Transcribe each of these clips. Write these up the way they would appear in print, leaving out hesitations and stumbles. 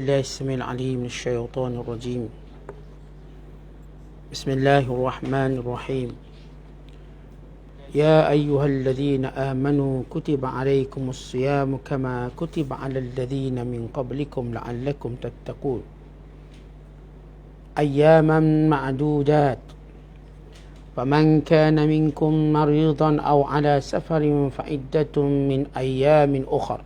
بالله السميع العليم من الشيطان الرجيم. بسم الله الرحمن الرحيم. يا أيها الذين آمنوا كتب عليكم الصيام كما كتب على الذين من قبلكم لعلكم تتقون أياما معدودات فمن كان منكم مريضا أو على سفر فعدة من أيام أخر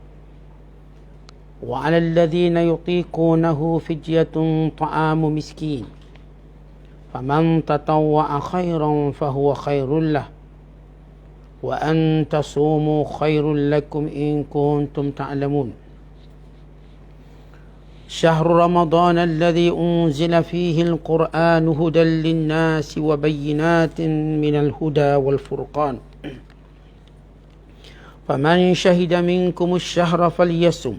وعلى الذين يطيقونه فدية طعام مسكين فمن تطوع خيرا فهو خير له وأن تصوموا خير لكم إن كنتم تعلمون شهر رمضان الذي أنزل فيه القرآن هدى للناس وبينات من الهدى والفرقان فمن شهد منكم الشهر فليصم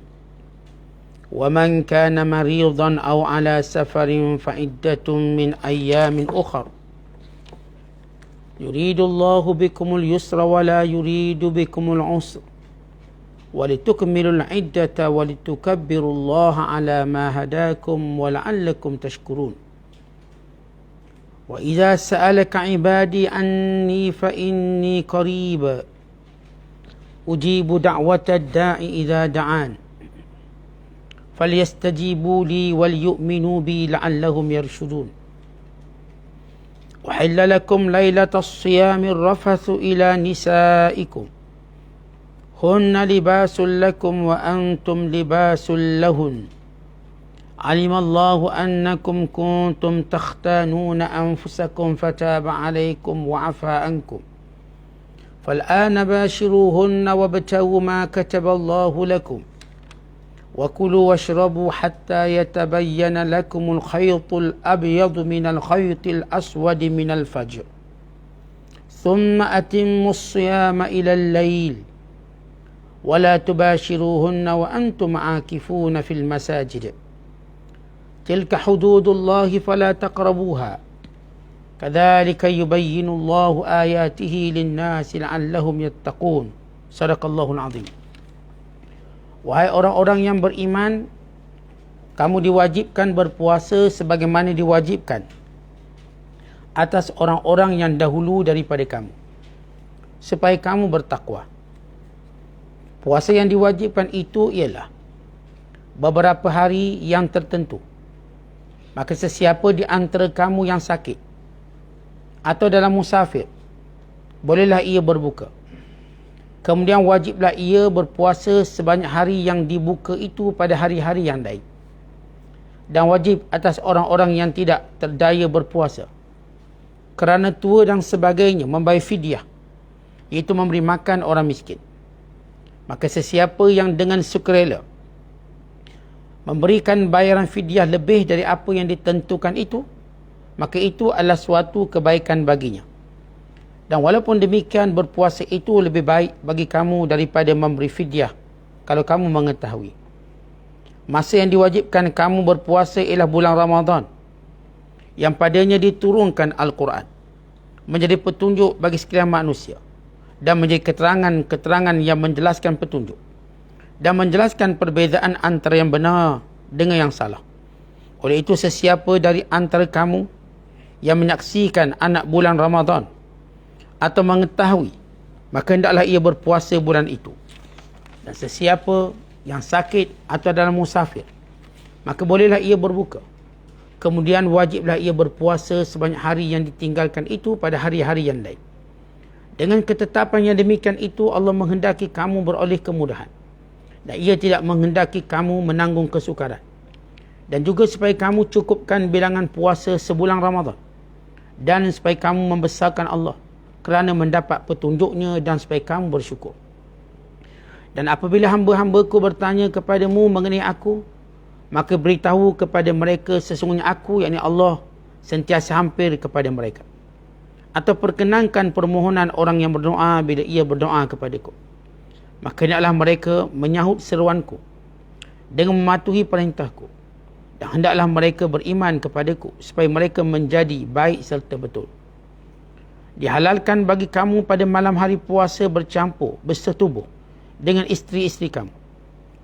ومن كان مريضا أو على سفر فعدة من أيام أخر يريد الله بكم اليسر ولا يريد بكم العسر ولتكملوا العدة ولتكبروا الله على ما هداكم ولعلكم تشكرون وإذا سألك عبادي عني فإني قريب أجيب دعوة الداع إذا دعان فليستجيبوا لي وليؤمنوا بي لعلهم يرشدون أحل لكم ليلة الصيام الرفث إلى نسائكم هن لباس لكم وأنتم لباس لهن علم الله أنكم كنتم تختانون أنفسكم فتاب عليكم وعفى عنكم فالآن باشروهن وابتغوا ما كتب الله لكم وكلوا واشربوا حتى يتبين لكم الخيط الأبيض من الخيط الأسود من الفجر ثم أتموا الصيام إلى الليل ولا تباشروهن وأنتم عاكفون في المساجد تلك حدود الله فلا تقربوها كذلك يبين الله آياته للناس لعلهم يتقون صدق الله العظيم. Wahai orang-orang yang beriman, kamu diwajibkan berpuasa sebagaimana diwajibkan atas orang-orang yang dahulu daripada kamu, supaya kamu bertakwa. Puasa yang diwajibkan itu ialah beberapa hari yang tertentu. Maka sesiapa di antara kamu yang sakit atau dalam musafir, bolehlah ia berbuka. Kemudian wajiblah ia berpuasa sebanyak hari yang dibuka itu pada hari-hari yang lain. Dan wajib atas orang-orang yang tidak terdaya berpuasa kerana tua dan sebagainya membayar fidyah, iaitu memberi makan orang miskin. Maka sesiapa yang dengan sukarela memberikan bayaran fidyah lebih dari apa yang ditentukan itu, maka itu adalah suatu kebaikan baginya. Dan walaupun demikian, berpuasa itu lebih baik bagi kamu daripada memberi fidyah kalau kamu mengetahui. Masa yang diwajibkan kamu berpuasa ialah bulan Ramadan, yang padanya diturunkan Al-Quran, menjadi petunjuk bagi sekalian manusia, dan menjadi keterangan-keterangan yang menjelaskan petunjuk, dan menjelaskan perbezaan antara yang benar dengan yang salah. Oleh itu, sesiapa dari antara kamu yang menyaksikan anak bulan Ramadan atau mengetahui, maka hendaklah ia berpuasa bulan itu. Dan sesiapa yang sakit atau dalam musafir, maka bolehlah ia berbuka. Kemudian wajiblah ia berpuasa sebanyak hari yang ditinggalkan itu pada hari-hari yang lain. Dengan ketetapan yang demikian itu, Allah menghendaki kamu beroleh kemudahan, dan ia tidak menghendaki kamu menanggung kesukaran. Dan juga supaya kamu cukupkan bilangan puasa sebulan Ramadan, dan supaya kamu membesarkan Allah kerana mendapat petunjuknya, dan supaya kamu bersyukur. Dan apabila hamba-hambaku bertanya kepadamu mengenai aku, maka beritahu kepada mereka sesungguhnya aku, yakni Allah, sentiasa hampir kepada mereka. Atau perkenankan permohonan orang yang berdoa bila ia berdoa kepadaku. Maka hendaklah mereka menyahut seruanku dengan mematuhi perintahku. Dan hendaklah mereka beriman kepadaku supaya mereka menjadi baik serta betul. Dihalalkan bagi kamu pada malam hari puasa bercampur, bersetubuh dengan isteri-isteri kamu.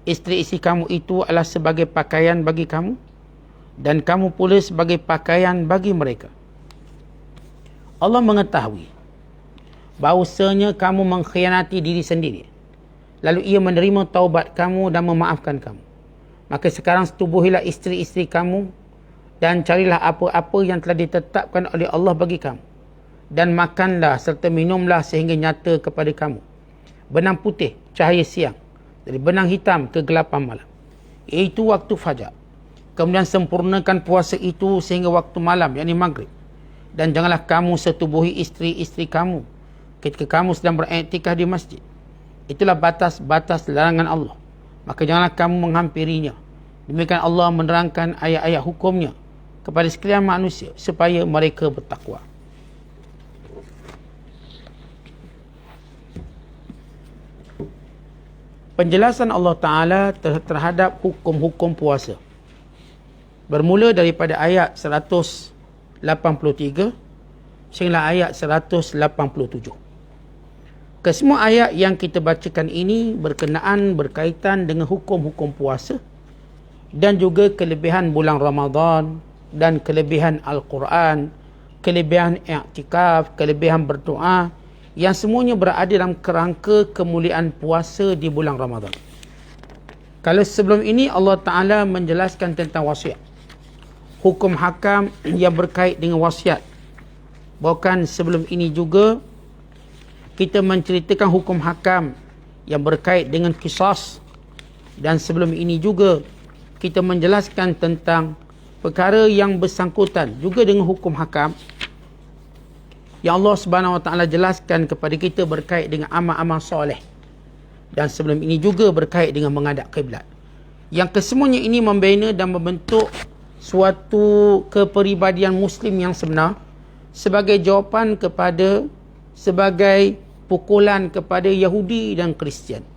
isteri-isteri kamu itu adalah sebagai pakaian bagi kamu, dan kamu pula sebagai pakaian bagi mereka. Allah mengetahui bahawasanya kamu mengkhianati diri sendiri, lalu ia menerima taubat kamu dan memaafkan kamu. Maka sekarang setubuhilah isteri-isteri kamu dan carilah apa-apa yang telah ditetapkan oleh Allah bagi kamu, dan makanlah serta minumlah sehingga nyata kepada kamu benang putih cahaya siang dari benang hitam kegelapan malam, iaitu waktu fajar. Kemudian sempurnakan puasa itu sehingga waktu malam, yakni maghrib. Dan janganlah kamu setubuhi isteri-isteri kamu ketika kamu sedang beriktikaf di masjid. Itulah batas-batas larangan Allah, maka janganlah kamu menghampirinya. Demikian Allah menerangkan ayat-ayat hukumnya kepada sekalian manusia supaya mereka bertakwa. Penjelasan Allah Ta'ala terhadap hukum-hukum puasa bermula daripada ayat 183 sehingga ayat 187. Kesemua ayat yang kita bacakan ini berkaitan dengan hukum-hukum puasa dan juga kelebihan bulan Ramadan dan kelebihan Al-Quran, kelebihan i'tikaf, kelebihan berdoa, yang semuanya berada dalam kerangka kemuliaan puasa di bulan Ramadan. Kalau sebelum ini Allah Ta'ala menjelaskan tentang wasiat, hukum hakam yang berkait dengan wasiat. Bahkan sebelum ini juga kita menceritakan hukum hakam yang berkait dengan qisas, dan sebelum ini juga kita menjelaskan tentang perkara yang bersangkutan juga dengan hukum hakam yang Allah Subhanahu Wa Taala jelaskan kepada kita berkait dengan amal-amal soleh, dan sebelum ini juga berkait dengan menghadap kiblat. Yang kesemuanya ini membina dan membentuk suatu kepribadian Muslim yang sebenar sebagai jawapan kepada, sebagai pukulan kepada Yahudi dan Kristian,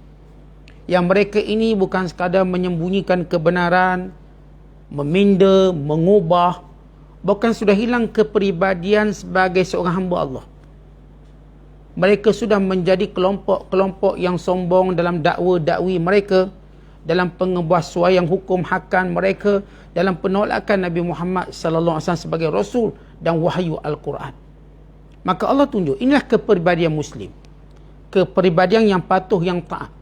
yang mereka ini bukan sekadar menyembunyikan kebenaran, meminda, mengubah, bahkan sudah hilang kepribadian sebagai seorang hamba Allah. Mereka sudah menjadi kelompok-kelompok yang sombong dalam dakwa-dakwi mereka, dalam pengebuasuaian hukum hakam mereka, dalam penolakan Nabi Muhammad sallallahu alaihi wasallam sebagai rasul dan wahyu Al-Quran. Maka Allah tunjuk inilah kepribadian Muslim, kepribadian yang patuh, yang taat,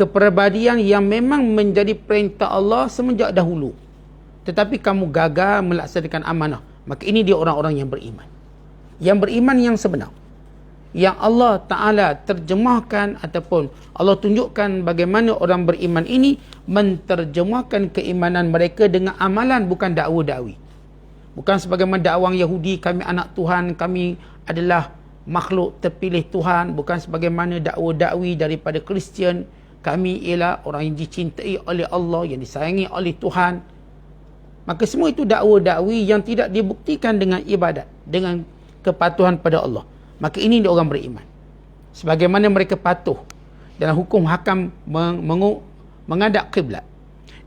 kepribadian yang memang menjadi perintah Allah semenjak dahulu, tetapi kamu gagal melaksanakan amanah. Maka ini dia orang-orang yang beriman, yang beriman yang sebenar, yang Allah Ta'ala terjemahkan ataupun Allah tunjukkan bagaimana orang beriman ini menterjemahkan keimanan mereka dengan amalan, bukan dakwa-dakwi. Bukan sebagaimana dakwang Yahudi, kami anak Tuhan, kami adalah makhluk terpilih Tuhan. Bukan sebagaimana dakwa-dakwi daripada Kristian, kami ialah orang yang dicintai oleh Allah, yang disayangi oleh Tuhan. Maka semua itu dakwa-dakwi yang tidak dibuktikan dengan ibadat, dengan kepatuhan pada Allah. Maka ini dia orang beriman. Sebagaimana mereka patuh dalam hukum hakam menghadap kiblat,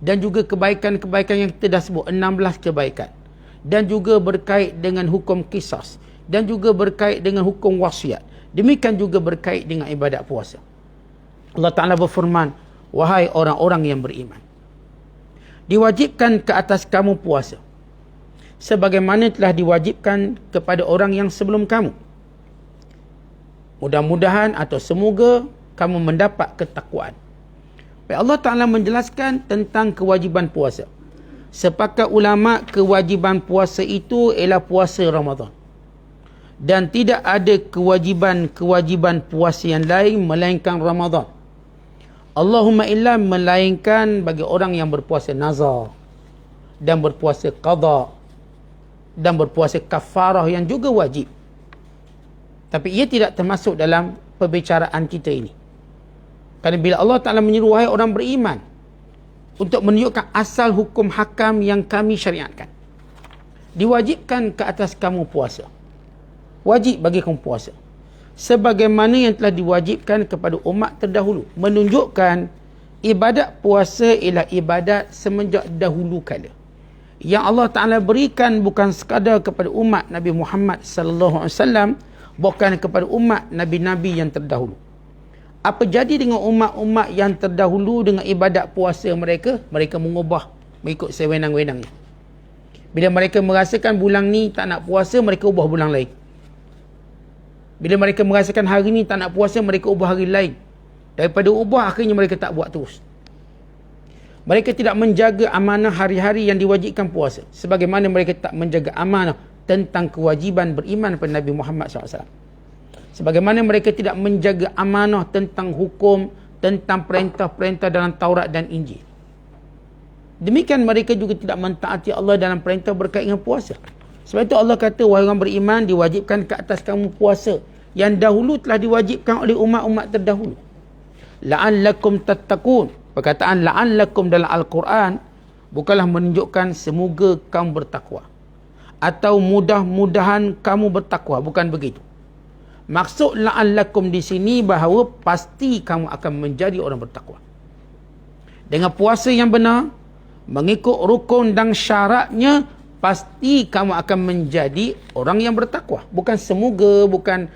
dan juga kebaikan-kebaikan yang kita dah sebut, 16 kebaikan, dan juga berkait dengan hukum qisas, dan juga berkait dengan hukum wasiat. Demikian juga berkait dengan ibadat puasa. Allah Ta'ala berfirman, wahai orang-orang yang beriman, diwajibkan ke atas kamu puasa sebagaimana telah diwajibkan kepada orang yang sebelum kamu. Mudah-mudahan atau semoga kamu mendapat ketakwaan. Baik, Allah Ta'ala menjelaskan tentang kewajiban puasa. Sepakat ulama kewajiban puasa itu ialah puasa Ramadan, dan tidak ada kewajiban puasa yang lain melainkan Ramadan. Allahumma illa melainkan bagi orang yang berpuasa nazar, dan berpuasa qada, dan berpuasa kafarah yang juga wajib. Tapi ia tidak termasuk dalam perbicaraan kita ini. Kerana bila Allah Ta'ala menyuruh wahai orang beriman untuk menunjukkan asal hukum hakam yang kami syariatkan, diwajibkan ke atas kamu puasa. Wajib bagi kamu puasa sebagaimana yang telah diwajibkan kepada umat terdahulu, menunjukkan ibadat puasa ialah ibadat semenjak dahulu kala, yang Allah Ta'ala berikan bukan sekadar kepada umat Nabi Muhammad sallallahu alaihi wasallam, bukan kepada umat nabi-nabi yang terdahulu. Apa jadi dengan umat-umat yang terdahulu dengan ibadat puasa mereka? Mereka mengubah mengikut sewenang-wenangnya. Bila mereka merasakan bulan ni tak nak puasa, mereka ubah bulan lain. Bila mereka merasakan hari ni tak nak puasa, mereka ubah hari lain. Daripada ubah, akhirnya mereka tak buat terus. Mereka tidak menjaga amanah hari-hari yang diwajibkan puasa. Sebagaimana mereka tak menjaga amanah tentang kewajiban beriman kepada Nabi Muhammad SAW. Sebagaimana mereka tidak menjaga amanah tentang hukum, tentang perintah-perintah dalam Taurat dan Injil. Demikian mereka juga tidak mentaati Allah dalam perintah berkaitan dengan puasa. Sebab itu Allah kata, wahai orang beriman, diwajibkan ke atas kamu puasa yang dahulu telah diwajibkan oleh umat-umat terdahulu. La'allakum tattaqun. Perkataan la'allakum dalam Al-Quran bukanlah menunjukkan semoga kamu bertakwa atau mudah-mudahan kamu bertakwa, bukan begitu. Maksud la'allakum di sini bahawa pasti kamu akan menjadi orang bertakwa. Dengan puasa yang benar, mengikut rukun dan syaratnya, pasti kamu akan menjadi orang yang bertakwa. Bukan semoga, bukan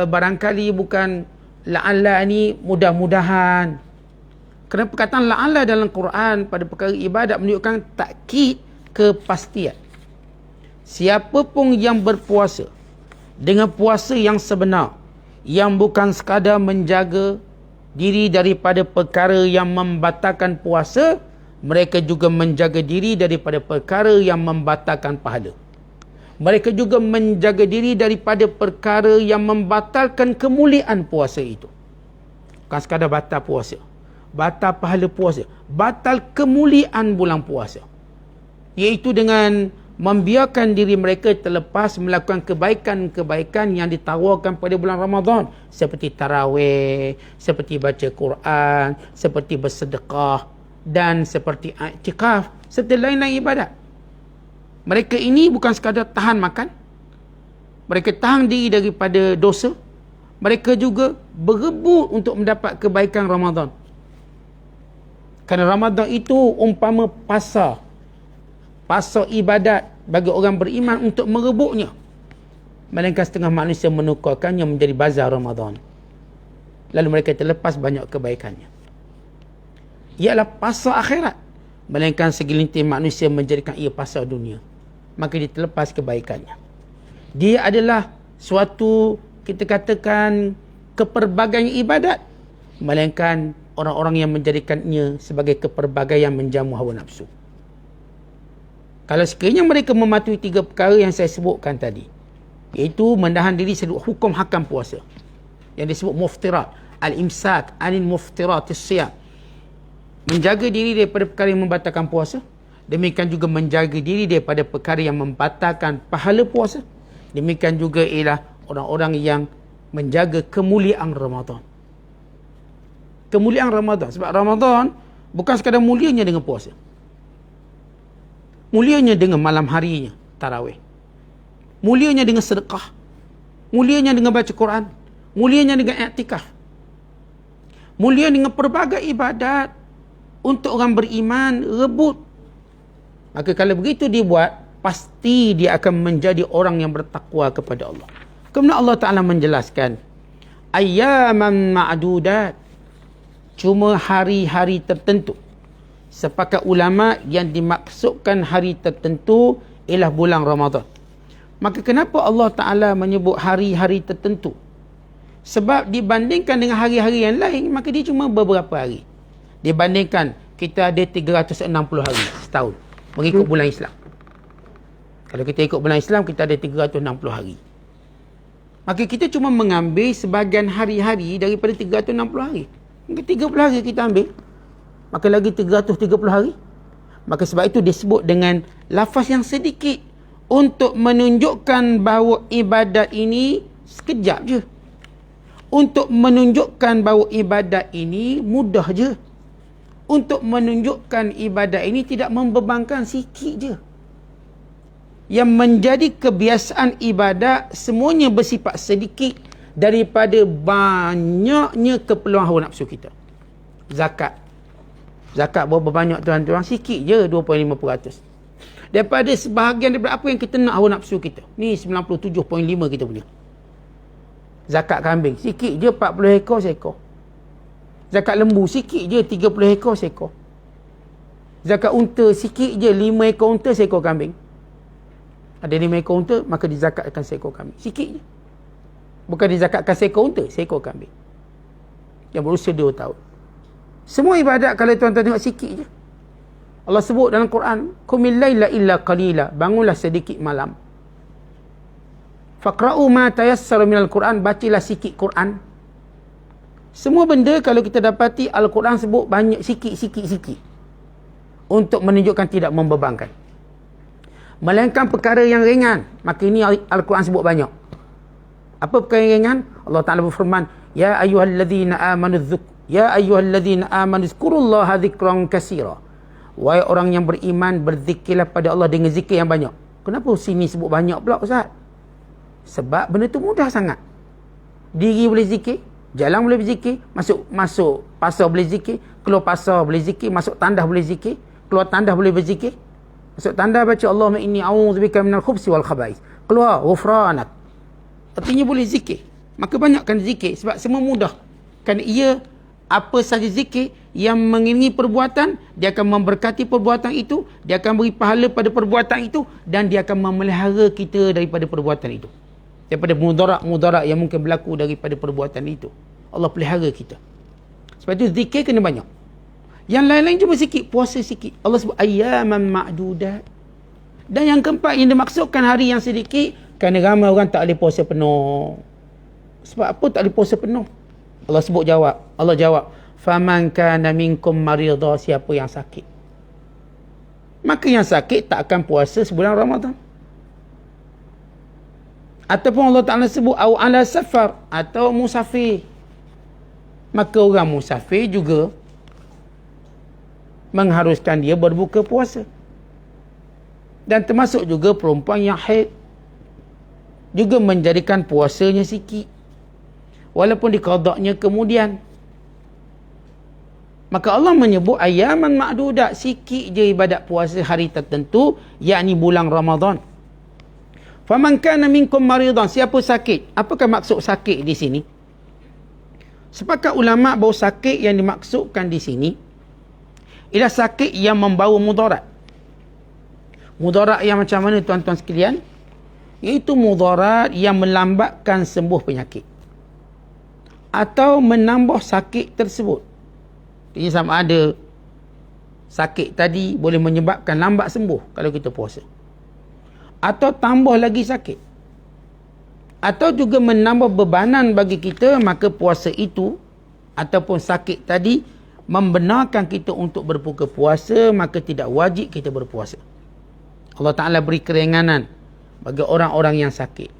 barangkali, bukan la'alla ni mudah-mudahan. Kerana perkataan la'alla dalam Quran pada perkara ibadat menunjukkan takkid, kepastian. Siapa pun yang berpuasa dengan puasa yang sebenar, yang bukan sekadar menjaga diri daripada perkara yang membatalkan puasa, mereka juga menjaga diri daripada perkara yang membatalkan pahala. Mereka juga menjaga diri daripada perkara yang membatalkan kemuliaan puasa itu. Bukan sekadar batal puasa, batal pahala puasa, batal kemuliaan bulan puasa, iaitu dengan membiarkan diri mereka terlepas melakukan kebaikan-kebaikan yang ditawarkan pada bulan Ramadan, seperti tarawih, seperti baca Quran, seperti bersedekah, dan seperti i'tikaf, serta lain-lain ibadat. Mereka ini bukan sekadar tahan makan, mereka tahan diri daripada dosa, mereka juga berebut untuk mendapat kebaikan Ramadan. Kerana Ramadan itu umpama pasar ibadat bagi orang beriman untuk merebutnya. Melainkan setengah manusia menukarkannya menjadi bazar Ramadan. Lalu mereka terlepas banyak kebaikannya. Ialah pasar akhirat. Melainkan segelintir manusia menjadikan ia pasar dunia. Maka dia terlepas kebaikannya. Dia adalah suatu, kita katakan, keperbagaian ibadat. Melainkan orang-orang yang menjadikannya sebagai keperbagaian menjamu hawa nafsu. Kalau sekiranya mereka mematuhi 3 perkara yang saya sebutkan tadi, iaitu menahan diri dari hukum hakam puasa, yang disebut muftirat, al-imsak anil muftiratis siyam, menjaga diri daripada perkara yang membatalkan puasa, demikian juga menjaga diri daripada perkara yang membatalkan pahala puasa, demikian juga ialah orang-orang yang menjaga kemuliaan Ramadan. Kemuliaan Ramadan, sebab Ramadan bukan sekadar mulianya dengan puasa, mulianya dengan malam harinya tarawih, mulianya dengan sedekah, mulianya dengan baca Quran, mulianya dengan i'tikaf, mulia dengan pelbagai ibadat untuk orang beriman rebut. Maka kalau begitu dibuat, pasti dia akan menjadi orang yang bertakwa kepada Allah. Kemudian Allah Ta'ala menjelaskan, ayyaman ma'dudat, cuma hari-hari tertentu. Sepakat ulama yang dimaksudkan hari tertentu ialah bulan Ramadan. Maka kenapa Allah Ta'ala menyebut hari-hari tertentu? Sebab dibandingkan dengan hari-hari yang lain, maka dia cuma beberapa hari. Dibandingkan kita ada 360 hari setahun mengikut bulan Islam. Kalau kita ikut bulan Islam, kita ada 360 hari. Maka kita cuma mengambil sebahagian hari-hari daripada 360 hari. Mungkin 30 hari kita ambil, maka lagi 330 hari. Maka sebab itu disebut dengan lafaz yang sedikit untuk menunjukkan bahawa ibadat ini sekejap je, untuk menunjukkan bahawa ibadat ini mudah je, untuk menunjukkan ibadat ini tidak membebankan, sikit je. Yang menjadi kebiasaan ibadat semuanya bersifat sedikit daripada banyaknya keperluan hawa nafsu kita. Zakat berapa banyak tuan-tuan? Sikit je, 2.5%. Daripada sebahagian daripada apa yang kita nak hawa nafsu kita. Ni 97.5 kita punya. Zakat kambing sikit je, 40 ekor seekor. Zakat lembu sikit je 30 ekor seekor. Zakat unta sikit je 5 ekor unta seekor kambing. Ada 5 ekor unta maka dizakatkan seekor kambing. Sikit je. Bukan dizakatkan seekor unta, seekor kambing. Yang berusia 2 tahun. Semua ibadat kalau tuan-tuan tengok sikit je. Allah sebut dalam Quran, qumil laila illa qalila, bangunlah sedikit malam. Faqra'u ma tayassara minal Quran, bacalah sikit Quran. Semua benda kalau kita dapati Al-Quran sebut banyak sikit. Untuk menunjukkan tidak membebankan. Melainkan perkara yang ringan, maka ini Al-Quran sebut banyak. Apa perkara yang ringan? Allah Ta'ala berfirman, Ya ayyuhalladzina amanu zkurullaha dzikran katsira. Wahai orang yang beriman, berzikirlah pada Allah dengan zikir yang banyak. Kenapa sini sebut banyak pula Ustaz? Sebab benda tu mudah sangat. Diri boleh zikir, jalan boleh berzikir, masuk pasar boleh zikir, keluar pasar boleh zikir, masuk tandas boleh zikir, keluar tandas boleh berzikir. Masuk tandas baca Allahumma inni a'udzubika minal khubsi wal khaba'is. Keluar ghufranak. Artinya boleh zikir. Maka banyakkan zikir sebab semua mudah. Kerana ia apa sahaja zikir yang mengiringi perbuatan, dia akan memberkati perbuatan itu, dia akan beri pahala pada perbuatan itu, dan dia akan memelihara kita daripada perbuatan itu. Daripada mudarat yang mungkin berlaku daripada perbuatan itu. Allah pelihara kita. Sebab itu zikir kena banyak. Yang lain-lain cuma sikit, puasa sikit. Allah sebut ayyaman ma'dudat. Dan yang keempat yang dimaksudkan hari yang sedikit, kerana ramai orang tak boleh puasa penuh. Sebab apa tak boleh puasa penuh? Allah jawab, faman kana minkum maridah, siapa yang sakit. Maka yang sakit tak akan puasa sebulan Ramadan. Ataupun Allah Ta'ala sebut au ala safar, atau musafir. Maka orang musafir juga mengharuskan dia berbuka puasa. Dan termasuk juga perempuan yang haid juga menjadikan puasanya sikit, walaupun diqadaknya kemudian. Maka Allah menyebut ayaman ma'dudat, sikit je ibadat puasa hari tertentu, yakni bulan Ramadan. Faman kana minkum maridan, siapa sakit? Apakah maksud sakit di sini? Sepakat ulama bahawa sakit yang dimaksudkan di sini ialah sakit yang membawa mudarat. Mudarat yang macam mana tuan-tuan sekalian? Iaitu mudarat yang melambatkan sembuh penyakit atau menambah sakit tersebut. Ini sama ada sakit tadi boleh menyebabkan lambat sembuh kalau kita puasa, atau tambah lagi sakit, atau juga menambah bebanan bagi kita, maka puasa itu ataupun sakit tadi membenarkan kita untuk berbuka puasa, maka tidak wajib kita berpuasa. Allah Ta'ala beri keringanan bagi orang-orang yang sakit.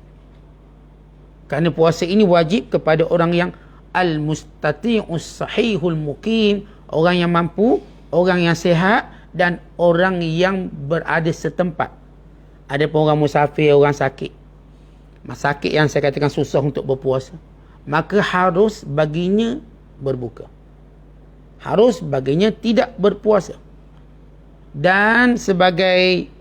Kerana puasa ini wajib kepada orang yang al-mustati'us sahihul muqim, orang yang mampu, orang yang sihat, dan orang yang berada setempat. Ada pun orang musafir, orang sakit. Sakit yang saya katakan susah untuk berpuasa, maka harus baginya berbuka. Harus baginya tidak berpuasa. Dan sebagai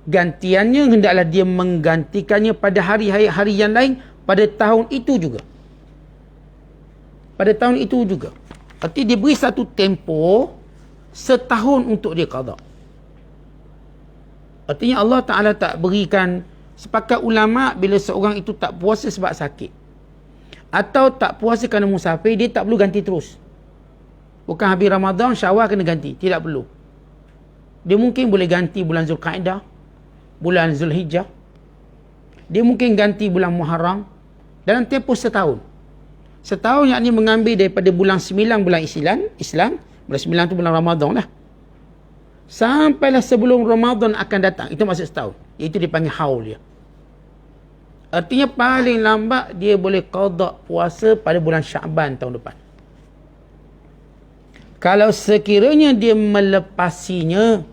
gantiannya, hendaklah dia menggantikannya pada hari-hari yang lain pada tahun itu juga. Pada tahun itu juga. Arti dia beri satu tempoh setahun untuk dia qada. Artinya Allah Ta'ala tak berikan, sepakat ulama bila seorang itu tak puasa sebab sakit atau tak puasa kerana musafir, dia tak perlu ganti terus. Bukan habis Ramadan, Syawal kena ganti. Tidak perlu. Dia mungkin boleh ganti bulan Zulqa'dah, bulan Zulhijjah. Dia mungkin ganti bulan Muharram dalam tempoh setahun. Setahun yakni mengambil daripada bulan 9 bulan Islam. Bulan 9 tu bulan Ramadan lah. Sampailah sebelum Ramadan akan datang. Itu maksud setahun. Itu dipanggil haul dia. Artinya paling lambat dia boleh qada puasa pada bulan Syaban tahun depan. Kalau sekiranya dia melepasinya,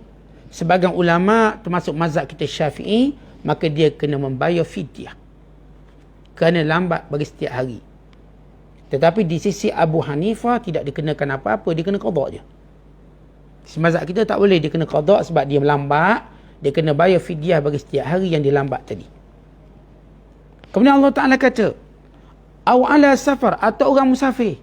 sebagian ulama termasuk mazhab kita Syafi'i, maka dia kena membayar fidyah kerana lambat bagi setiap hari. Tetapi di sisi Abu Hanifah tidak dikenakan apa-apa, dia kena qada je. Di mazhab kita tak boleh dia kena qada sebab dia lambat, dia kena bayar fidyah bagi setiap hari yang dia lambat tadi. Kemudian Allah Ta'ala kata, aw ala safar, atau orang musafir.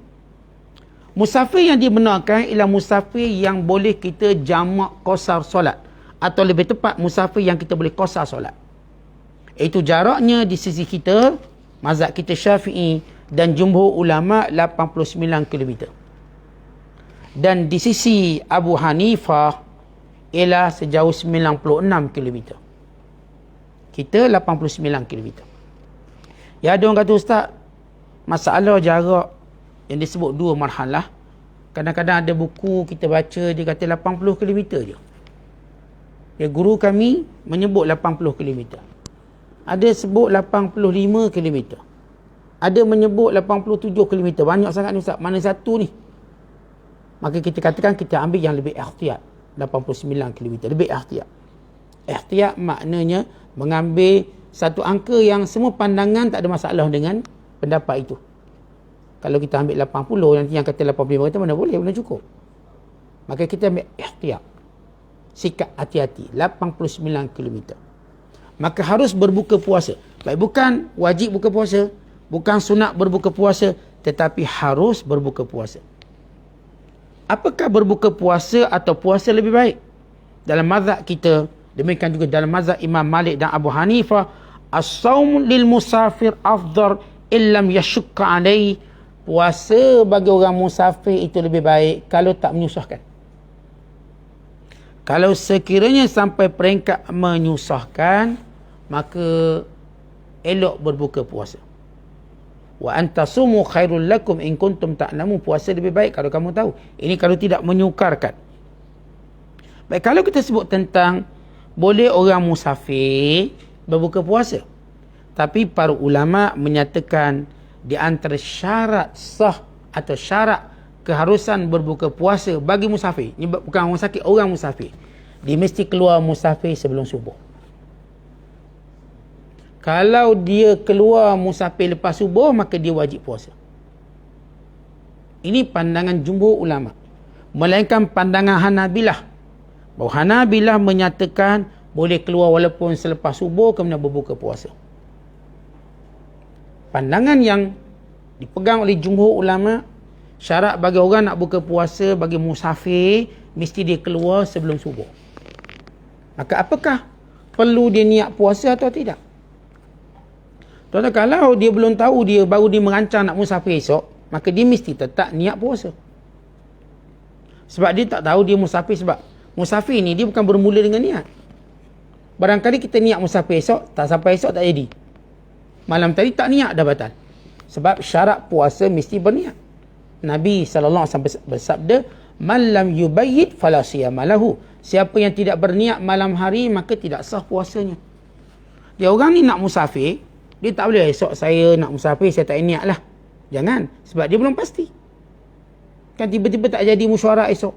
Musafir yang dibenarkan ialah musafir yang boleh kita jamak qasar solat. Atau lebih tepat, musafir yang kita boleh qasar solat. Itu jaraknya di sisi kita, mazhab kita Syafi'i dan jumhur ulama 89 km. Dan di sisi Abu Hanifah ialah sejauh 96 km. Kita 89 km. Ya, ada orang kata, Ustaz, masalah jarak yang disebut 2 marhalah. Kadang-kadang ada buku kita baca, dia kata 80 km je. Ya, guru kami menyebut 80 km. Ada sebut 85 km. Ada menyebut 87 km. Banyak sangat ni, Ustaz. Mana satu ni? Maka kita katakan kita ambil yang lebih ikhtiyat. 89 km. Lebih ikhtiyat. Ikhtiyat maknanya mengambil satu angka yang semua pandangan tak ada masalah dengan pendapat itu. Kalau kita ambil 80, nanti yang kata 85 kata mana boleh, mana cukup. Maka kita ambil ikhtiyat. Sikap hati-hati. 89 km. Maka harus berbuka puasa. Baik, bukan wajib buka puasa, bukan sunat berbuka puasa, tetapi harus berbuka puasa. Apakah berbuka puasa atau puasa lebih baik? Dalam mazhab kita, demikian juga dalam mazhab Imam Malik dan Abu Hanifah, as-saum lil musafir afdal illam yashukka alaihi. Puasa bagi orang musafir itu lebih baik kalau tak menyusahkan. Kalau sekiranya sampai peringkat menyusahkan, maka elok berbuka puasa. Wa antasumu khairul lakum in kuntum ta'lamun. Puasa lebih baik kalau kamu tahu. Ini kalau tidak menyukarkan. Baik, kalau kita sebut tentang boleh orang musafir berbuka puasa, tapi para ulama menyatakan di antara syarat sah atau syarat keharusan berbuka puasa bagi musafir, ini bukan orang sakit, orang musafir, dia mesti keluar musafir sebelum subuh. Kalau dia keluar musafir lepas subuh, maka dia wajib puasa. Ini pandangan jumhur ulama. Melainkan pandangan Hanabilah. Bahawa Hanabilah menyatakan boleh keluar walaupun selepas subuh kemudian berbuka puasa. Pandangan yang dipegang oleh jumhur ulama, syarat bagi orang nak buka puasa bagi musafir mesti dia keluar sebelum subuh. Maka apakah perlu dia niat puasa atau tidak? Tuan-tuan, kalau dia belum tahu, dia baru dia merancang nak musafir esok, maka dia mesti tetap niat puasa. Sebab dia tak tahu dia musafir. Sebab musafir ni dia bukan bermula dengan niat. Barangkali kita niat musafir esok, tak sampai esok tak jadi. Malam tadi tak niat, dah batal. Sebab syarat puasa mesti berniat. Nabi SAW bersabda, man lam yubayyit fala siyama lahu. Siapa yang tidak berniat malam hari, maka tidak sah puasanya. Dia orang ni nak musafir, dia tak boleh esok saya nak musafir, saya tak niat lah. Jangan. Sebab dia belum pasti. Kan tiba-tiba tak jadi mesyuarat esok,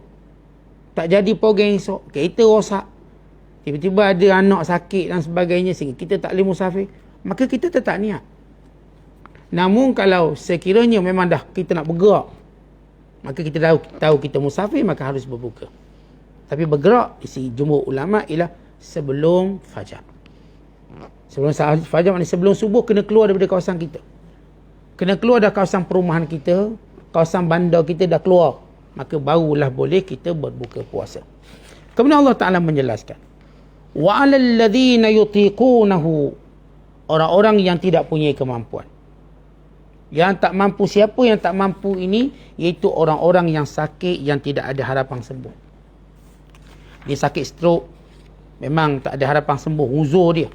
tak jadi program esok, kereta rosak, tiba-tiba ada anak sakit dan sebagainya, sehingga kita tak boleh musafir. Maka kita tetap niat. Namun kalau sekiranya memang dah kita nak bergerak, maka kita tahu kita musafir, maka harus berbuka. Tapi bergerak isi jumhur ulama ialah sebelum fajar. Sebelum fajar maknanya sebelum subuh kena keluar daripada kawasan kita. Kena keluar dari kawasan perumahan kita, kawasan bandar kita dah keluar. Maka barulah boleh kita berbuka puasa. Kemudian Allah Ta'ala menjelaskan, wa 'alal ladzina yutiqunahu, orang-orang yang tidak punya kemampuan. Yang tak mampu, siapa yang tak mampu ini? Iaitu orang-orang yang sakit, yang tidak ada harapan sembuh. Dia sakit stroke, memang tak ada harapan sembuh, uzur dia.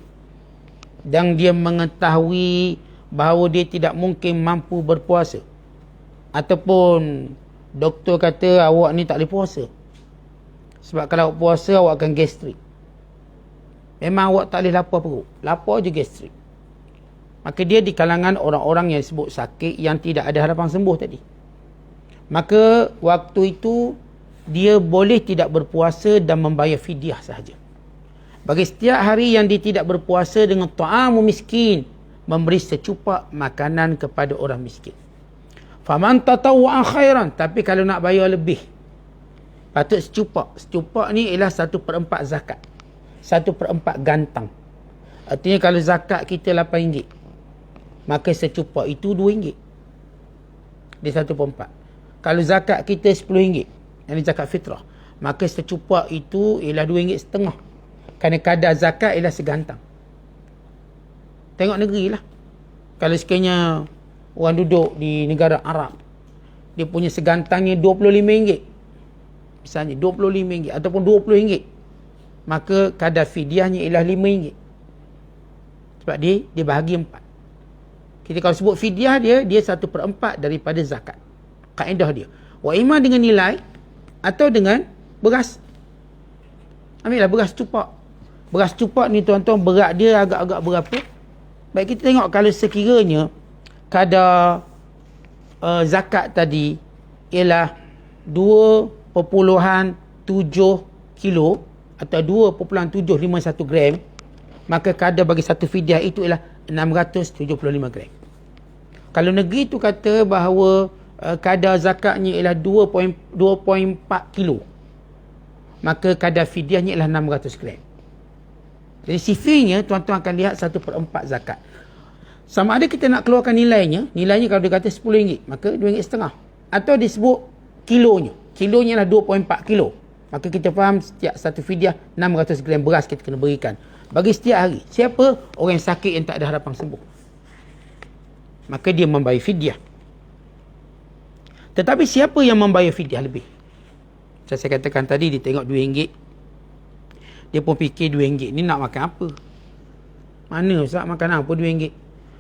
Dan dia mengetahui bahawa dia tidak mungkin mampu berpuasa. Ataupun doktor kata awak ni tak boleh puasa. Sebab kalau awak puasa, awak akan gastrik. Memang awak tak boleh lapar perut. Lapar je gastrik. Maka dia di kalangan orang-orang yang disebut sakit, yang tidak ada harapan sembuh tadi. Maka waktu itu dia boleh tidak berpuasa dan membayar fidyah sahaja. Bagi setiap hari yang dia tidak berpuasa, dengan ta'amu miskin, memberi secupak makanan kepada orang miskin. Faman tatawwa'a khairan, tapi kalau nak bayar lebih, patut secupak. Secupak ni ialah 1/4 zakat. 1/4 gantang. Artinya kalau zakat kita RM8, maka secupak itu RM2. Dia 1/4. Kalau zakat kita RM10, yang zakat fitrah, maka secupak itu ialah RM2.5. Kerana kadar zakat ialah segantang. Tengok negeri lah. Kalau sekiranya orang duduk di negara Arab, dia punya segantangnya RM25. Misalnya RM25 ataupun RM20. Maka kadar fidyahnya ialah RM5. Sebab dia bahagi 4. Kita kalau sebut fidyah dia 1/4 daripada zakat. Kaedah dia. Wa imma dengan nilai atau dengan beras. Ambillah beras cupak. Beras cupak ni tuan-tuan berat dia agak-agak berapa? Baik, kita tengok kalau sekiranya kadar zakat tadi ialah 2.7 kilo atau 2.751 gram, maka kadar bagi satu fidyah itu ialah 675 gram. Kalau negeri tu kata bahawa kadar zakatnya ialah 2.4 kilo, maka kadar fidyahnya ialah 600 gram. Jadi sifirnya tuan-tuan akan lihat 1/4 zakat. Sama ada kita nak keluarkan nilainya kalau dia kata RM10, maka RM2.5. Atau disebut kilonya ialah 2.4 kilo, maka kita faham setiap satu fidyah 600 gram beras kita kena berikan bagi setiap hari. Siapa? Orang yang sakit yang tak ada harapan sembuh, maka dia membayar fidyah. Tetapi siapa yang membayar fidyah lebih? Saya katakan tadi, dia tengok RM2, dia pun fikir RM2 ni nak makan apa? Mana Ustaz makan apa RM2?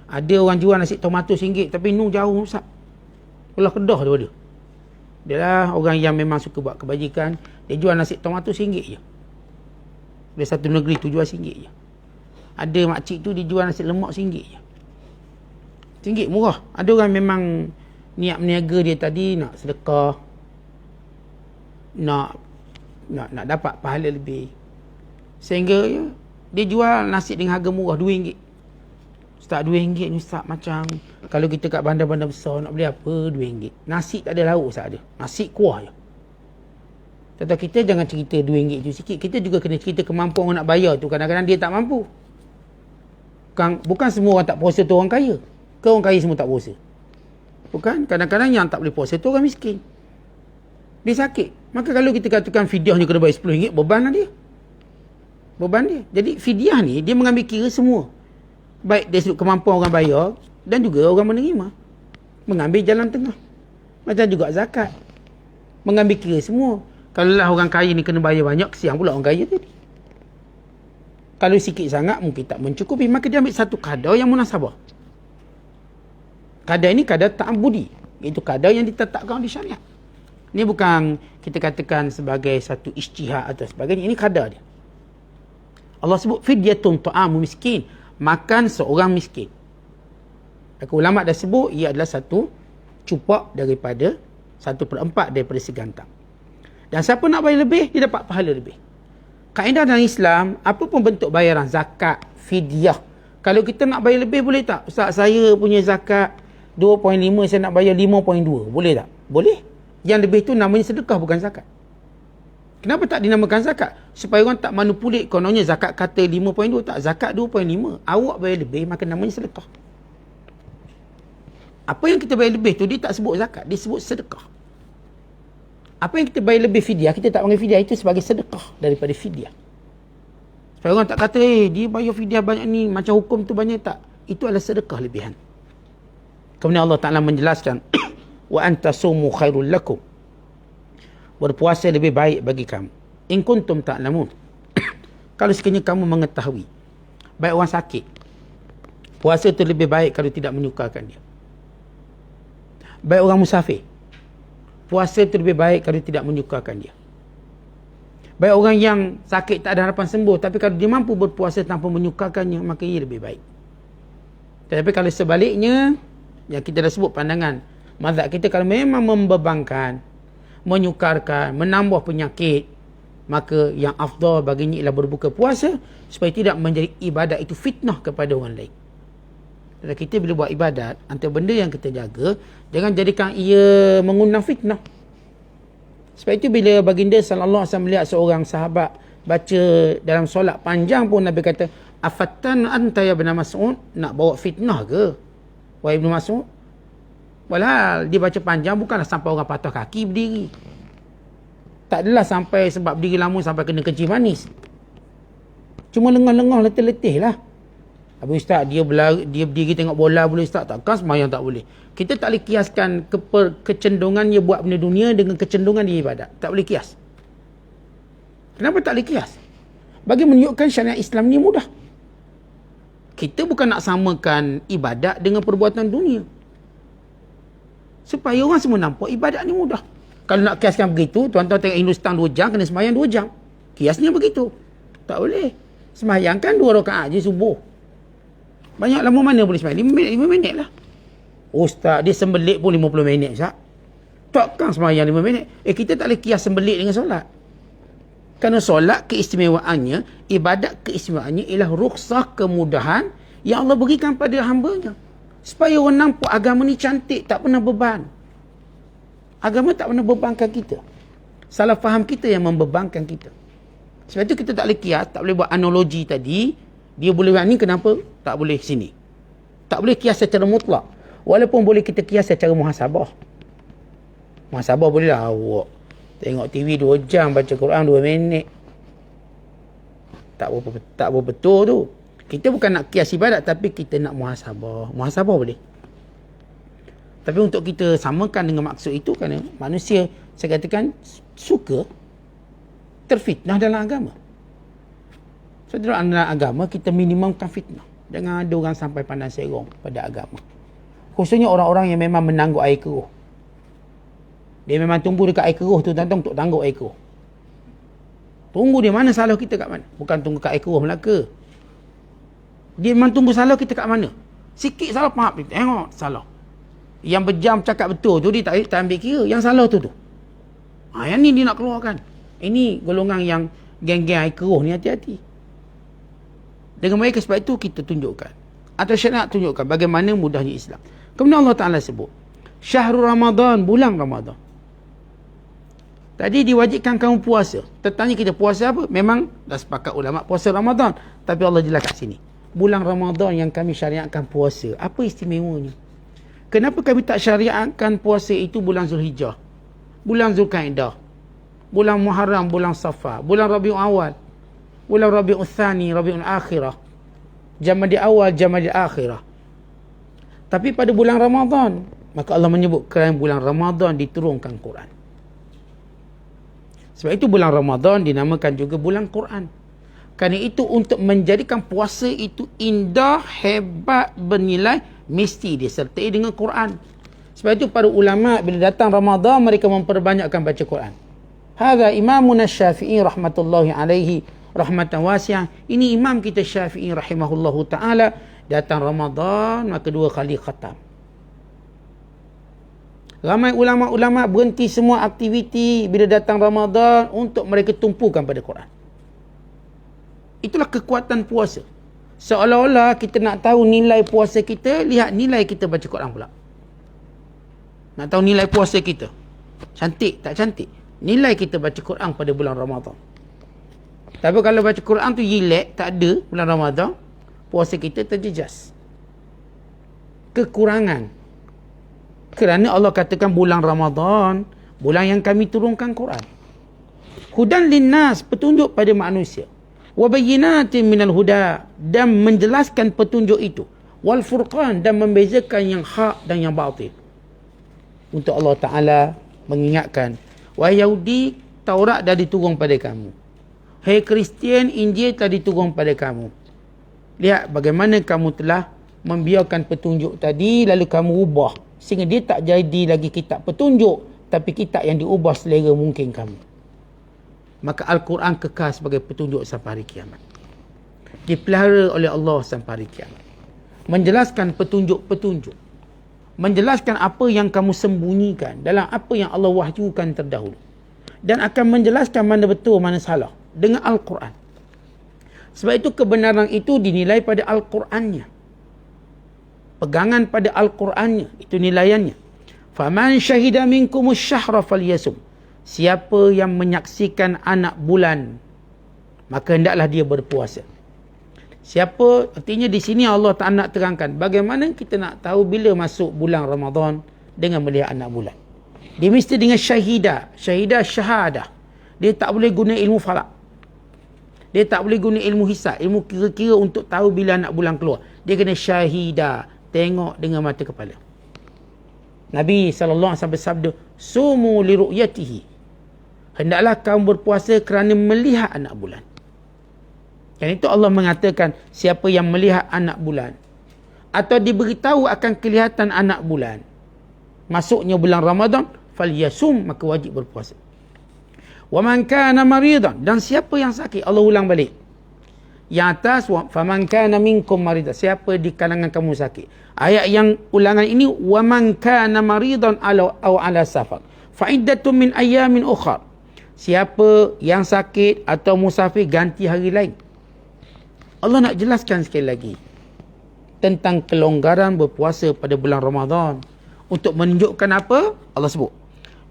Ada orang jual nasi tomato RM1, tapi nu jauh Ustaz, belah Kedah tu ada. Dia lah orang yang memang suka buat kebajikan, dia jual nasi tomato RM1 je. Dia satu negeri tu jual RM1 je. Ada makcik tu dia jual nasi lemak RM1 je. RM1 murah. Ada orang memang niat meniaga dia tadi nak sedekah, nak dapat pahala lebih, sehingga dia jual nasi dengan harga murah RM2. Ustaz, RM2 ni Ustaz, macam kalau kita kat bandar-bandar besar nak beli apa RM2? Nasi tak ada lauk Ustaz, ada nasi kuah je. Tetapi kita jangan cerita RM2 tu sikit, kita juga kena cerita kemampuan orang nak bayar tu. Kadang-kadang dia tak mampu. Bukan semua orang tak puasa tu orang kaya. Ke orang kaya semua tak puasa? Bukan. Kadang-kadang yang tak boleh puasa tu orang miskin, dia sakit. Maka kalau kita katakan fidyahnya kena bayar RM10, beban lah dia. Beban dia. Jadi fidyah ni dia mengambil kira semua. Baik dari sudut kemampuan orang bayar dan juga orang menerima. Mengambil jalan tengah. Macam juga zakat, mengambil kira semua. Kalau lah orang kaya ni kena bayar banyak, kesian pula orang kaya tadi. Kalau sikit sangat mungkin tak mencukupi, maka dia ambil satu kadar yang munasabah. Kadar ini kadar ta'abudi, iaitu kadar yang ditetapkan di syariat. Ini bukan kita katakan sebagai satu ijtihad atau sebagainya. Ini kadar dia. Allah sebut fidyatun ta'amu miskin, makan seorang miskin. Ulama dah sebut ia adalah satu cupak daripada 1/4 daripada segantang. Dan siapa nak bayar lebih, dia dapat pahala lebih. Kaedah dalam Islam, apa pun bentuk bayaran, zakat, fidyah, kalau kita nak bayar lebih boleh tak? Ustaz, saya punya zakat 2.5, saya nak bayar 5.2, boleh tak? Boleh. Yang lebih tu namanya sedekah, bukan zakat. Kenapa tak dinamakan zakat? Supaya orang tak manipulate, kononnya zakat kata 5.2, tak, zakat 2.5. Awak bayar lebih, maka namanya sedekah. Apa yang kita bayar lebih tu, dia tak sebut zakat, dia sebut sedekah. Apa yang kita bayar lebih fidyah, kita tak panggil fidyah, itu sebagai sedekah daripada fidyah. Supaya orang tak kata, dia bayar fidyah banyak ni, macam hukum tu banyak, tak. Itu adalah sedekah lebihan. Kemudian Allah Ta'ala menjelaskan, wa antasumu khairul lakum, berpuasa lebih baik bagi kamu, in kuntum ta'lamun, kalau sekiranya kamu mengetahui. Baik orang sakit, puasa itu lebih baik kalau tidak menyukarkan dia. Baik orang musafir, puasa itu lebih baik kalau tidak menyukarkan dia. Baik orang yang sakit tak ada harapan sembuh, tapi kalau dia mampu berpuasa tanpa menyukarkannya, maka ia lebih baik. Tetapi kalau sebaliknya, yang kita dah sebut pandangan mazhab kita, kalau memang membebankan, menyukarkan, menambah penyakit, maka yang afdal baginya ialah berbuka puasa, supaya tidak menjadi ibadat itu fitnah kepada orang lain. Dan kita bila buat ibadat, antara benda yang kita jaga, jangan jadikan ia mengundang fitnah. Sebab itu bila baginda sallallahu alaihi wasallam melihat seorang sahabat baca dalam solat panjang pun, Nabi kata, afattan anta ya ibn Mas'ud, nak bawa fitnah ke wahai Ibn Mas'ud? Walhal dia baca panjang bukanlah sampai orang patah kaki berdiri. Tak adalah sampai sebab berdiri lama sampai kena kencing manis. Cuma lengah-lengah letih-letih lah. Habis ustaz, dia berdiri tengok bola boleh ustaz? Takkan sembahyang tak boleh. Kita tak boleh kiaskan kecenderungannya buat benda dunia dengan kecenderungan dia ibadat. Tak boleh kias. Kenapa tak boleh kias? Bagi menunjukkan syariat Islam ni mudah. Kita bukan nak samakan ibadat dengan perbuatan dunia. Supaya orang semua nampak ibadat ni mudah. Kalau nak kiaskan begitu, tuan-tuan tengok Hindustan 2 jam, kena sembahyang 2 jam. Kiasnya begitu. Tak boleh. Sembahyang kan 2 rakaat je subuh. Banyak lama mana boleh sembahyang? 5 minit lah. Ustaz, dia sembelit pun 50 minit, Ustaz. Takkan sembahyang 5 minit? Kita tak boleh kias sembelit dengan solat. Kerana solat keistimewaannya, ibadat keistimewaannya ialah rukhsah kemudahan yang Allah berikan pada hamba-Nya. Supaya orang nampak agama ni cantik, tak pernah beban. Agama tak pernah bebankan kita. Salah faham kita yang membebankan kita. Sebab itu kita tak boleh kias, tak boleh buat analogi tadi. Dia boleh buat ni, kenapa tak boleh sini? Tak boleh kias secara mutlak. Walaupun boleh kita kias secara muhasabah. Muhasabah boleh lah awak tengok TV 2 jam, baca Quran 2 minit. Tak apa betul tu. Kita bukan nak kias ibadat, tapi kita nak muhasabah. Muhasabah boleh. Tapi untuk kita samakan dengan maksud itu, kerana manusia, saya katakan, suka terfitnah dalam agama. So, dalam agama, kita minimumkan fitnah. Jangan ada orang sampai pandang serong pada agama. Khususnya orang-orang yang memang menangguk air keruh. Dia memang tunggu dekat air keruh tu, tuan-tuan, untuk tangguk air keruh. Tunggu dia, mana salah kita kat mana? Bukan tunggu kat air keruh Melaka. Dia memang tunggu salah kita kat mana? Sikit salah, faham. Tengok, salah. Yang berjam cakap betul tu, dia tak ambil kira. Yang salah tu. Yang ni dia nak keluarkan. Ini golongan yang geng-geng air keruh ni, hati-hati. Dengan mereka, sebab itu kita tunjukkan. Atau syariat tunjukkan bagaimana mudahnya Islam. Kemudian Allah Ta'ala sebut, Syahrul Ramadan, bulan Ramadan. Tadi diwajibkan kamu puasa. Tertanya kita puasa apa? Memang dah sepakat ulama puasa Ramadan. Tapi Allah jelas kat sini. Bulan Ramadan yang kami syariatkan puasa. Apa istimewanya? Kenapa kami tak syariatkan puasa itu bulan Zulhijjah? Bulan Zulkaidah? Bulan Muharram, bulan Safar? Bulan Rabiul Awal? Bulan Rabiul Thani, Rabiul Akhirah? Jamadil Awal, Jamadil Akhirah? Tapi pada bulan Ramadan, maka Allah menyebut kerana bulan Ramadan diturunkan Quran. Sebab itu bulan Ramadan dinamakan juga bulan Quran. Kerana itu untuk menjadikan puasa itu indah, hebat, bernilai, mesti disertai dengan Quran. Sebab itu para ulama bila datang Ramadan, mereka memperbanyakkan baca Quran. Hadza Imamuna Syafi'i rahmatullahi alaihi rahmatan wasi'ah. Ini imam kita Syafi'i rahimahullahu ta'ala. Datang Ramadan, maka 2 kali khatam. Ramai ulama-ulama berhenti semua aktiviti bila datang Ramadan untuk mereka tumpukan pada Quran. Itulah kekuatan puasa. Seolah-olah kita nak tahu nilai puasa kita, lihat nilai kita baca Quran pula. Nak tahu nilai puasa kita. Cantik, tak cantik? Nilai kita baca Quran pada bulan Ramadan. Tapi kalau baca Quran tu yilek, tak ada bulan Ramadan, puasa kita terjejas. Kekurangan. Kerana Allah katakan bulan Ramadan, bulan yang kami turunkan Quran. Hudan linnas, petunjuk pada manusia. Wa bayyinatin minal huda, dan menjelaskan petunjuk itu. Wal furqan, dan membezakan yang hak dan yang batil. Untuk Allah Ta'ala mengingatkan, wahai Yahudi, Taurat dah diturun pada kamu. Hai Kristian, Injil telah diturun pada kamu. Lihat bagaimana kamu telah membiarkan petunjuk tadi, lalu kamu ubah. Sehingga dia tak jadi lagi kitab petunjuk, tapi kitab yang diubah selera mungkin kamu. Maka Al-Quran kekal sebagai petunjuk sampai hari kiamat. Dipelihara oleh Allah sampai hari kiamat. Menjelaskan petunjuk-petunjuk. Menjelaskan apa yang kamu sembunyikan dalam apa yang Allah wahyukan terdahulu. Dan akan menjelaskan mana betul, mana salah. Dengan Al-Quran. Sebab itu kebenaran itu dinilai pada Al-Qurannya. Pegangan pada Al-Qurannya. Itu nilaiannya. Faman syahida minkumus syahra falyasum. Siapa yang menyaksikan anak bulan, maka hendaklah dia berpuasa. Siapa, artinya di sini Allah tak nak terangkan bagaimana kita nak tahu bila masuk bulan Ramadan, dengan melihat anak bulan. Dia mesti dengan syahidah. Syahidah syahadah. Dia tak boleh guna ilmu falak. Dia tak boleh guna ilmu hisab, ilmu kira-kira untuk tahu bila anak bulan keluar. Dia kena syahidah, tengok dengan mata kepala. Nabi SAW bersabda, sumu li ru'yatihi. Hendaklah kamu berpuasa kerana melihat anak bulan. Yang itu Allah mengatakan, siapa yang melihat anak bulan atau diberitahu akan kelihatan anak bulan, masuknya bulan Ramadan, falyasum, maka wajib berpuasa. Wa man kana maridan, dan siapa yang sakit, Allah ulang balik. Yang atas, faman kana minkum maridan, siapa di kalangan kamu sakit. Ayat yang ulangan ini, wa man kana maridan aw ala safar fa iddatun min ayamin ukhra. Siapa yang sakit atau musafir, ganti hari lain. Allah nak jelaskan sekali lagi tentang kelonggaran berpuasa pada bulan Ramadan untuk menunjukkan apa? Allah sebut,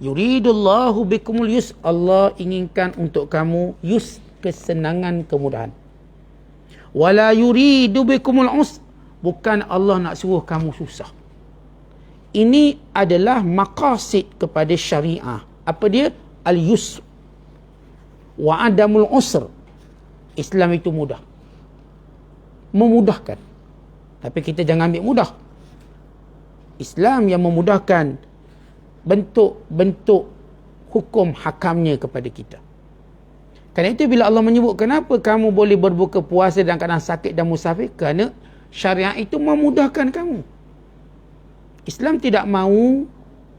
yuridullahu bikumul yus, Allah inginkan untuk kamu yus, kesenangan, kemudahan. Wala yuridu bikumul us, bukan Allah nak suruh kamu susah. Ini adalah maqasid kepada syariah. Apa dia? Al-yusr wa adamul usr. Islam itu mudah, memudahkan. Tapi kita jangan ambil mudah. Islam yang memudahkan bentuk-bentuk hukum hakamnya kepada kita. Kerana itu bila Allah menyebut kenapa kamu boleh berbuka puasa dalam keadaan sakit dan musafir, kerana syariat itu memudahkan kamu. Islam tidak mahu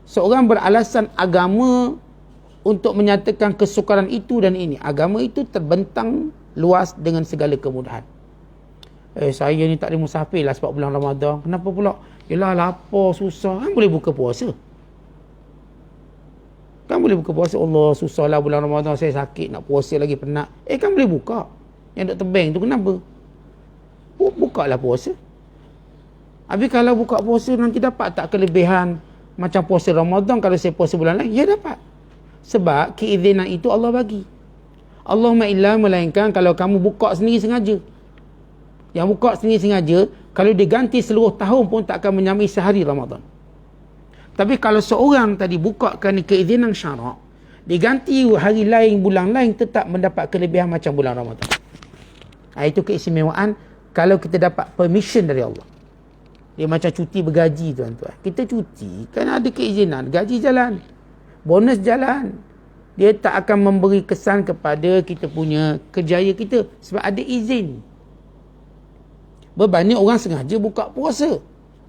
seorang beralasan agama untuk menyatakan kesukaran itu dan ini. Agama itu terbentang luas dengan segala kemudahan. Saya ni tak ada musafir lah sebab bulan Ramadan. Kenapa pula? Yelah lapar, susah. Kan boleh buka puasa. Kan boleh buka puasa. Allah, susahlah bulan Ramadan, saya sakit, nak puasa lagi penat. Kan boleh buka. Yang duk tebeng tu kenapa? Buka lah puasa. Habis kalau buka puasa nanti dapat tak kelebihan macam puasa Ramadan kalau saya puasa bulan lain? Ya dapat. Sebab keizinan itu Allah bagi. Allahumma illa, melainkan kalau kamu buka sendiri sengaja. Yang buka sendiri sengaja, kalau diganti seluruh tahun pun tak akan menyamai sehari Ramadan. Tapi kalau seorang tadi buka kerana keizinan syarak, diganti hari lain, bulan lain, tetap mendapat kelebihan macam bulan Ramadan. Itu keistimewaan kalau kita dapat permission dari Allah. Dia macam cuti bergaji, tuan-tuan. Kita cuti kan ada keizinan, gaji jalan, bonus jalan. Dia tak akan memberi kesan kepada kita punya kerjaya kita sebab ada izin. Berbanding orang sengaja buka puasa,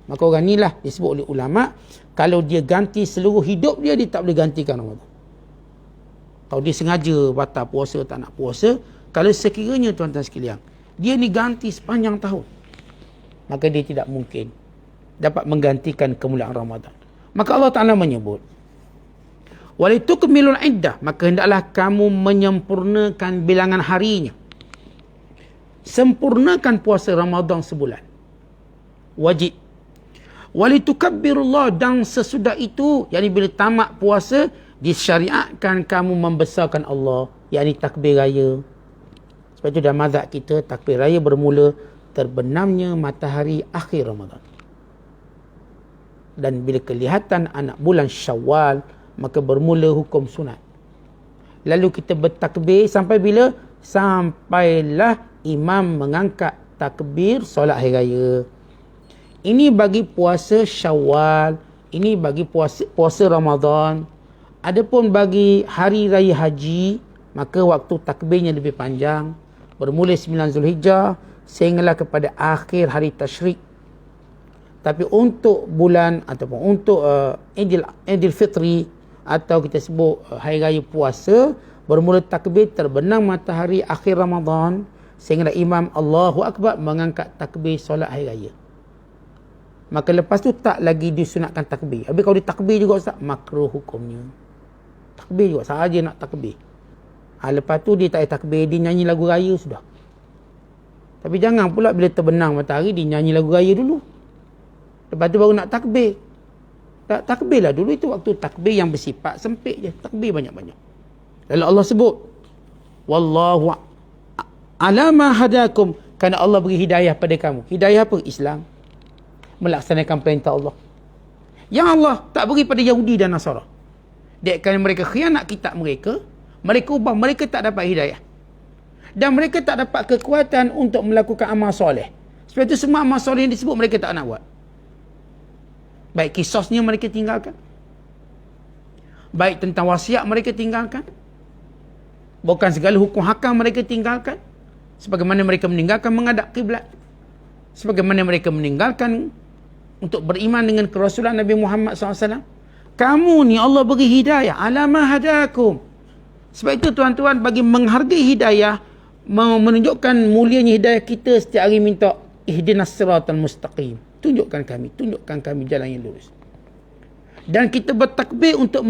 maka orang inilah disebut oleh ulama, kalau dia ganti seluruh hidup dia, dia tak boleh gantikan Ramadan. Kalau dia sengaja batal puasa, tak nak puasa, kalau sekiranya tuan-tuan sekalian, dia ni ganti sepanjang tahun, maka dia tidak mungkin dapat menggantikan kemuliaan Ramadan. Maka Allah Ta'ala menyebut, walitukmilul iddah, maka hendaklah kamu menyempurnakan bilangan harinya. Sempurnakan puasa Ramadan sebulan. Wajib. Walitukabbirullah, dan sesudah itu, yakni bila tamat puasa, disyariatkan kamu membesarkan Allah, yakni takbir raya. Sebab itu dalam mazhab kita, takbir raya bermula terbenamnya matahari akhir Ramadan. Dan bila kelihatan anak bulan Syawal, maka bermula hukum sunat. Lalu kita bertakbir sampai bila? Sampailah imam mengangkat takbir solat hari raya. Ini bagi puasa Syawal, ini bagi puasa Ramadan. Adapun bagi hari raya haji, maka waktu takbirnya lebih panjang, bermula 9 Zulhijjah sehinggalah kepada akhir hari tasyrik. Tapi untuk bulan ataupun untuk Idul Fitri atau kita sebut hari raya puasa, bermula takbir terbenam matahari akhir Ramadan sehingga imam Allahu Akbar mengangkat takbir solat hari raya. Maka lepas tu tak lagi disunatkan takbir. Habis kalau ditakbir juga Ustaz, makruh hukumnya. Takbir juga, sahaja nak takbir. Lepas tu dia tak ada takbir, dia nyanyi lagu raya sudah. Tapi jangan pula bila terbenang matahari dia nyanyi lagu raya dulu. Lepas tu baru nak takbir. Takbirlah dulu, itu waktu takbir yang bersifat sempit je. Takbir banyak-banyak. Lalu Allah sebut, wallahu alama hadakum, kerana Allah beri hidayah pada kamu. Hidayah apa? Islam. Melaksanakan perintah Allah. Yang Allah tak beri pada Yahudi dan Nasara. Kerana mereka khianat kitab mereka, mereka ubah, mereka tak dapat hidayah. Dan mereka tak dapat kekuatan untuk melakukan amal soleh. Sebab itu semua amal soleh yang disebut mereka tak nak buat. Baik kisosnya mereka tinggalkan. Baik tentang wasiat mereka tinggalkan. Bukan segala hukum hakam mereka tinggalkan. Sebagaimana mereka meninggalkan menghadap kiblat. Sebagaimana mereka meninggalkan untuk beriman dengan kerasulan Nabi Muhammad SAW. Kamu ni Allah beri hidayah. Alamah hadakum. Sebab itu tuan-tuan, bagi menghargai hidayah, menunjukkan mulianya hidayah kita, setiap hari minta ihdinas siratal mustaqim. Tunjukkan kami jalan yang lurus. Dan kita bertakbir untuk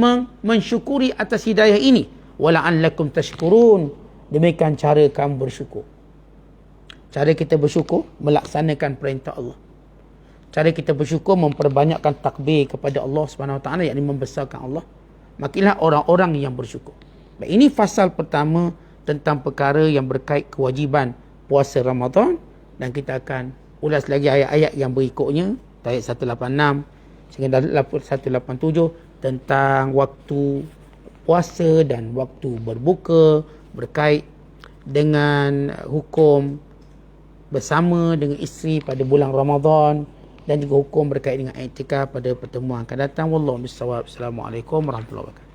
mensyukuri atas hidayah ini. Wala'allakum tashkurun. Demikian cara kamu bersyukur. Cara kita bersyukur, melaksanakan perintah Allah. Cara kita bersyukur, memperbanyakkan takbir kepada Allah SWT, yakni membesarkan Allah. Makinlah orang-orang yang bersyukur. Baik, ini fasal pertama tentang perkara yang berkait kewajiban puasa Ramadan. Dan kita akan ulas lagi ayat-ayat yang berikutnya. Ayat 186 sehingga 187 tentang waktu puasa dan waktu berbuka, berkait dengan hukum bersama dengan isteri pada bulan Ramadan, dan juga hukum berkait dengan iktikaf pada pertemuan akan datang. Wallahu bissawab. Assalamualaikum warahmatullahi wabarakatuh.